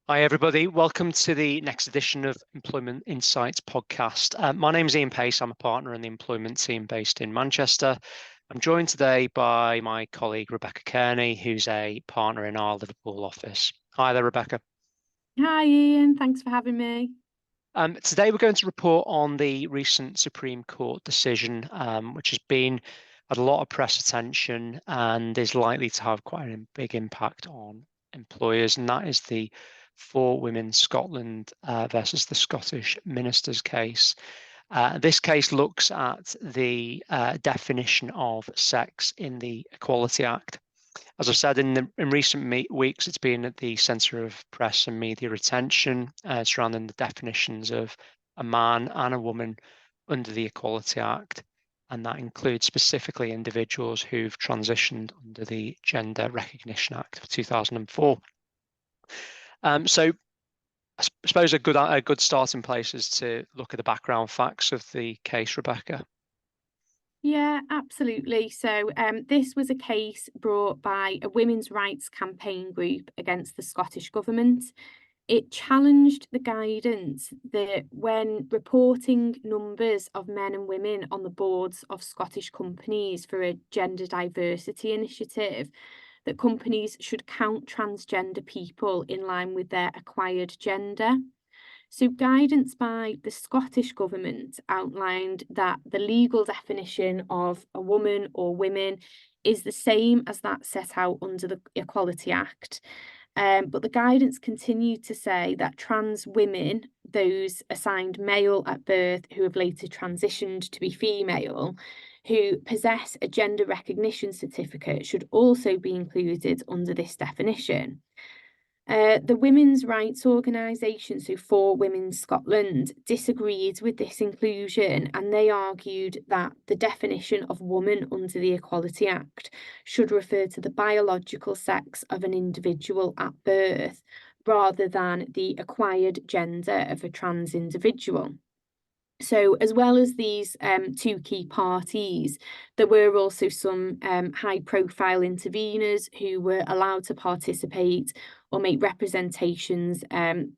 Hi, everybody. Welcome to the next edition of Employment Insights podcast. My name is Ian Pace. I'm a partner in the employment team based in Manchester. I'm joined today by my colleague, Rebecca Kearney, who's a partner in our Liverpool office. Hi there, Rebecca. Hi Ian, thanks for having me. Today, we're going to report on the recent Supreme Court decision, which has been had a lot of press attention and is likely to have quite a big impact on employers, and that is the For Women Scotland versus the Scottish Ministers case. This case looks at the definition of sex in the Equality Act. As I've said in recent weeks, it's been at the centre of press and media attention surrounding the definitions of a man and a woman under the Equality Act, and that includes specifically individuals who've transitioned under the Gender Recognition Act of 2004. So I suppose a good starting place is to look at the background facts of the case, Rebecca. Yeah, absolutely. So this was a case brought by a women's rights campaign group against the Scottish Government. It challenged the guidance that when reporting numbers of men and women on the boards of Scottish companies for a gender diversity initiative, that companies should count transgender people in line with their acquired gender. So, guidance by the Scottish Government outlined that the legal definition of a woman or women is the same as that set out under the Equality Act. But the guidance continued to say that trans women, those assigned male at birth who have later transitioned to be female, who possess a gender recognition certificate, should also be included under this definition. The women's rights organisation, so For Women Scotland, disagreed with this inclusion, and they argued that the definition of woman under the Equality Act should refer to the biological sex of an individual at birth rather than the acquired gender of a trans individual. So, as well as these two key parties, there were also some high-profile interveners who were allowed to participate or make representations, in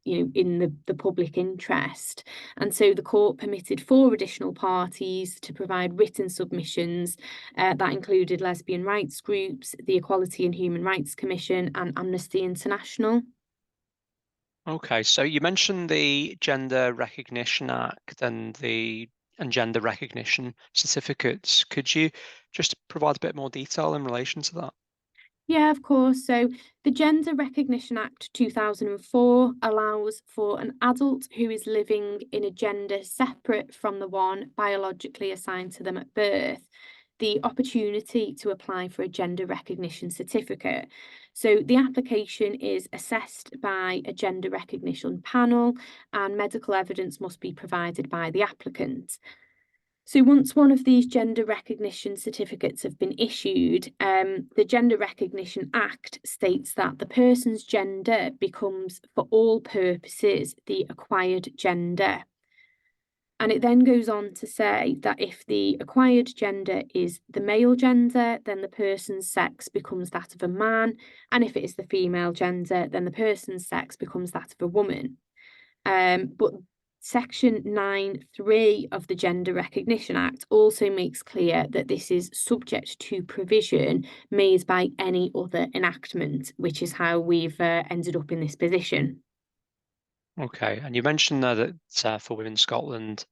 the public interest. And so the court permitted 4 additional parties to provide written submissions that included lesbian rights groups, the Equality and Human Rights Commission, and Amnesty International. Okay, so you mentioned the Gender Recognition Act and gender recognition certificates. Could you just provide a bit more detail in relation to that? Yeah, of course. So the Gender Recognition Act 2004 allows for an adult who is living in a gender separate from the one biologically assigned to them at birth the opportunity to apply for a gender recognition certificate. So the application is assessed by a gender recognition panel, and medical evidence must be provided by the applicant. So once one of these gender recognition certificates have been issued, the Gender Recognition Act states that the person's gender becomes, for all purposes, the acquired gender. And it then goes on to say that if the acquired gender is the male gender, then the person's sex becomes that of a man. And if it is the female gender, then the person's sex becomes that of a woman. But Section 9(3) of the Gender Recognition Act also makes clear that this is subject to provision made by any other enactment, which is how we've ended up in this position. Okay, and you mentioned there that For Women Scotland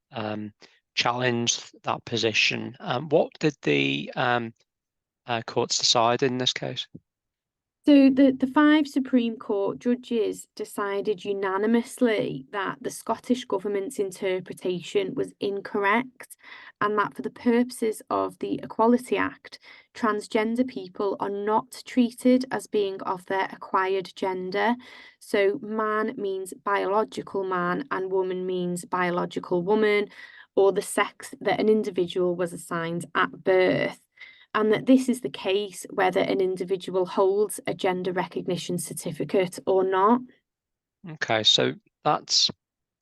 challenged that position. What did the courts decide in this case? So the 5 Supreme Court judges decided unanimously that the Scottish Government's interpretation was incorrect, and that for the purposes of the Equality Act, transgender people are not treated as being of their acquired gender. So man means biological man and woman means biological woman, or the sex that an individual was assigned at birth, and that this is the case whether an individual holds a gender recognition certificate or not. Okay, so that's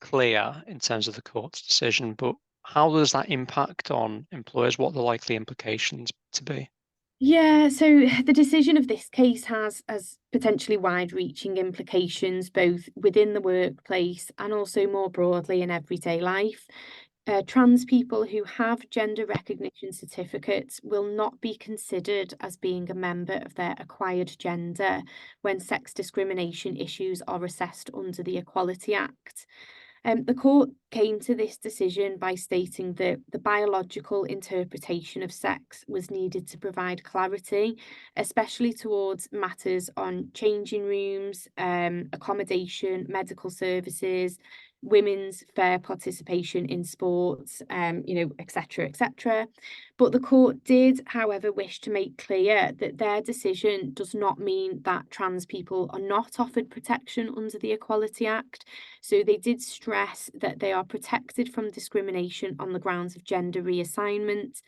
clear in terms of the court's decision, but how does that impact on employers? What are the likely implications to be? Yeah, so the decision of this case has potentially wide-reaching implications both within the workplace and also more broadly in everyday life. Trans people who have gender recognition certificates will not be considered as being a member of their acquired gender when sex discrimination issues are assessed under the Equality Act. The court came to this decision by stating that the biological interpretation of sex was needed to provide clarity, especially towards matters on changing rooms, accommodation, medical services, women's fair participation in sports, etc., etc. But the court did, however, wish to make clear that their decision does not mean that trans people are not offered protection under the Equality Act. So they did stress that they are protected from discrimination on the grounds of gender reassignment,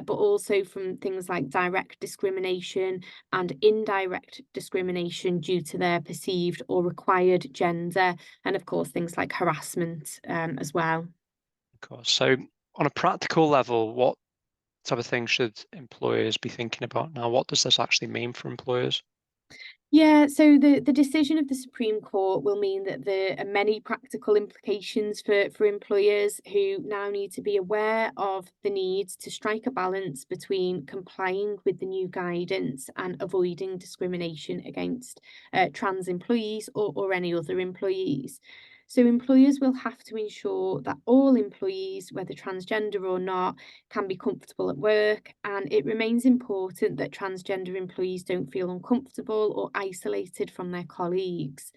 but also from things like direct discrimination and indirect discrimination due to their perceived or required gender, and of course things like harassment as well. Of course. So on a practical level, what type of things should employers be thinking about now? What does this actually mean for employers? Yeah, so the decision of the Supreme Court will mean that there are many practical implications for employers who now need to be aware of the need to strike a balance between complying with the new guidance and avoiding discrimination against trans employees or any other employees. So employers will have to ensure that all employees, whether transgender or not, can be comfortable at work, and it remains important that transgender employees don't feel uncomfortable or isolated from their colleagues.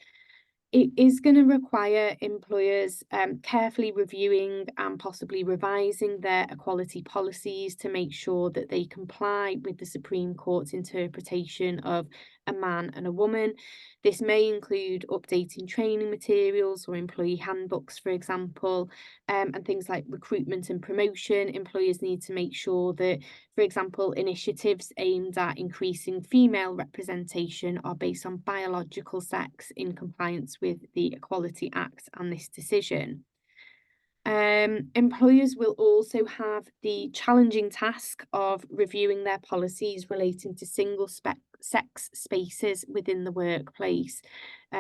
It is going to require employers carefully reviewing and possibly revising their equality policies to make sure that they comply with the Supreme Court's interpretation of a man and a woman. This may include updating training materials or employee handbooks, for example, and things like recruitment and promotion. Employers need to make sure that, for example, initiatives aimed at increasing female representation are based on biological sex in compliance with the Equality Act and this decision. Employers will also have the challenging task of reviewing their policies relating to sex spaces within the workplace.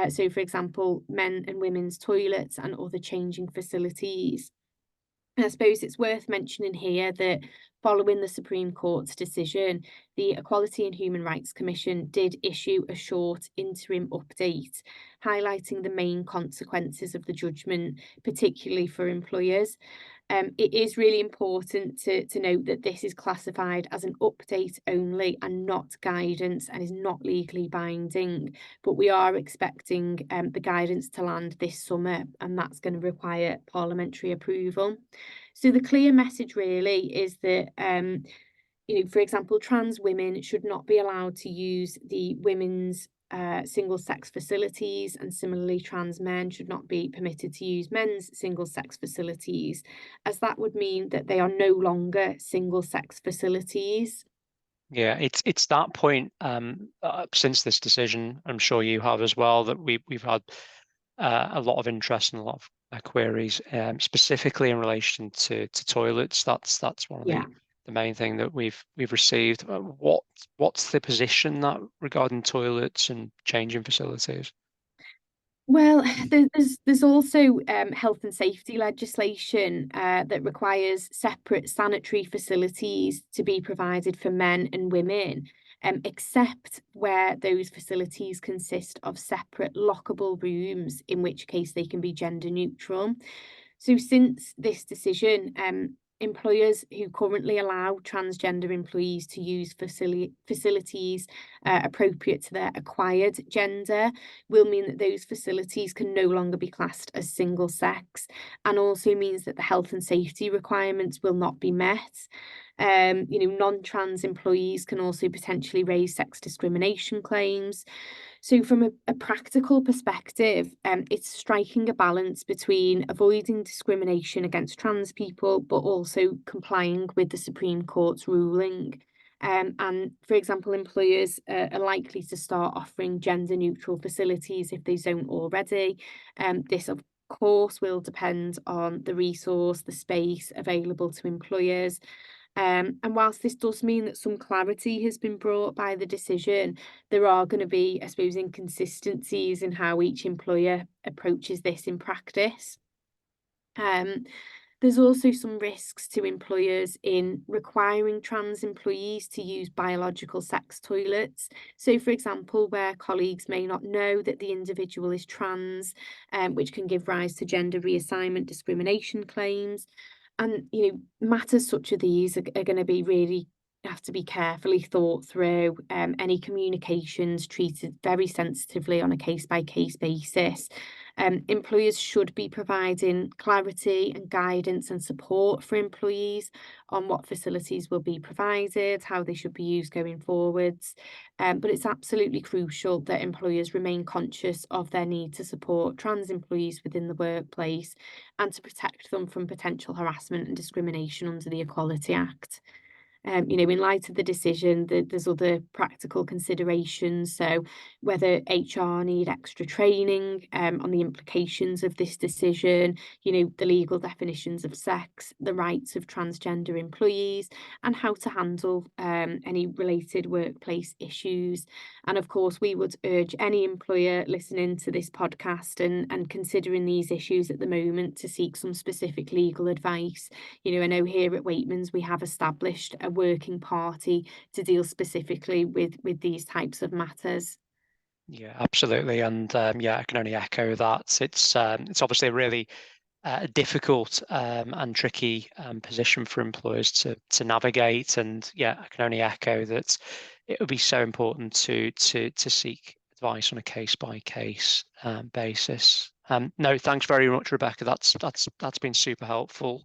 So, for example, men and women's toilets and other changing facilities. I suppose it's worth mentioning here that following the Supreme Court's decision, the Equality and Human Rights Commission did issue a short interim update highlighting the main consequences of the judgment, particularly for employers. It is really important to note that this is classified as an update only and not guidance and is not legally binding. But we are expecting the guidance to land this summer, and that's going to require parliamentary approval. So the clear message really is that for example, trans women should not be allowed to use the women's single-sex facilities, and similarly, trans men should not be permitted to use men's single-sex facilities, as that would mean that they are no longer single-sex facilities. Yeah, it's that point since this decision, I'm sure you have as well, that we've had a lot of interest and a lot of queries, specifically in relation to toilets. That's one of Yeah. the main thing that we've received. What's the position that regarding toilets and changing facilities? Well, there's also health and safety legislation that requires separate sanitary facilities to be provided for men and women, except where those facilities consist of separate lockable rooms, in which case they can be gender neutral. So since this decision, employers who currently allow transgender employees to use facilities appropriate to their acquired gender will mean that those facilities can no longer be classed as single sex, and also means that the health and safety requirements will not be met. Non-trans employees can also potentially raise sex discrimination claims. So from a practical perspective, it's striking a balance between avoiding discrimination against trans people, but also complying with the Supreme Court's ruling. And for example, employers are likely to start offering gender neutral facilities if they don't already. This, of course, will depend on the resource, the space available to employers. And whilst this does mean that some clarity has been brought by the decision, there are going to be, I suppose, inconsistencies in how each employer approaches this in practice. Um, there's also some risks to employers in requiring trans employees to use biological sex toilets. So, for example, where colleagues may not know that the individual is trans, which can give rise to gender reassignment discrimination claims. And, matters such as these are going to be really have to be carefully thought through. Any communications treated very sensitively on a case by case basis. Employers should be providing clarity and guidance and support for employees on what facilities will be provided, how they should be used going forwards. But it's absolutely crucial that employers remain conscious of their need to support trans employees within the workplace and to protect them from potential harassment and discrimination under the Equality Act. In light of the decision, there's other practical considerations. So whether HR need extra training on the implications of this decision, the legal definitions of sex, the rights of transgender employees, and how to handle any related workplace issues. And of course, we would urge any employer listening to this podcast and considering these issues at the moment to seek some specific legal advice. I know here at Waitmans we have established a working party to deal specifically with these types of matters. Yeah, absolutely. And yeah, I can only echo that. It's obviously a really difficult and tricky position for employers to navigate. And yeah, I can only echo that it would be so important to seek advice on a case by case basis. No, thanks very much, Rebecca. That's been super helpful.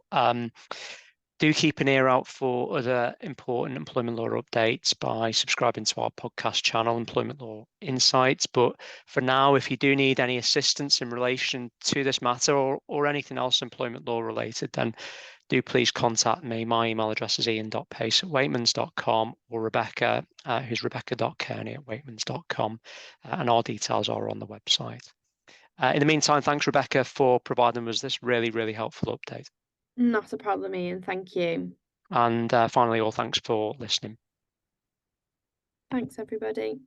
Do keep an ear out for other important employment law updates by subscribing to our podcast channel, Employment Law Insights. But for now, if you do need any assistance in relation to this matter or anything else employment law related, then do please contact me. My email address is ian.pace@waitmans.com or Rebecca, who's rebecca.kearney@waitmans.com. And our details are on the website. In the meantime, thanks, Rebecca, for providing us this really, really helpful update. Not a problem, Ian. Thank you. And finally, all thanks for listening. Thanks, everybody.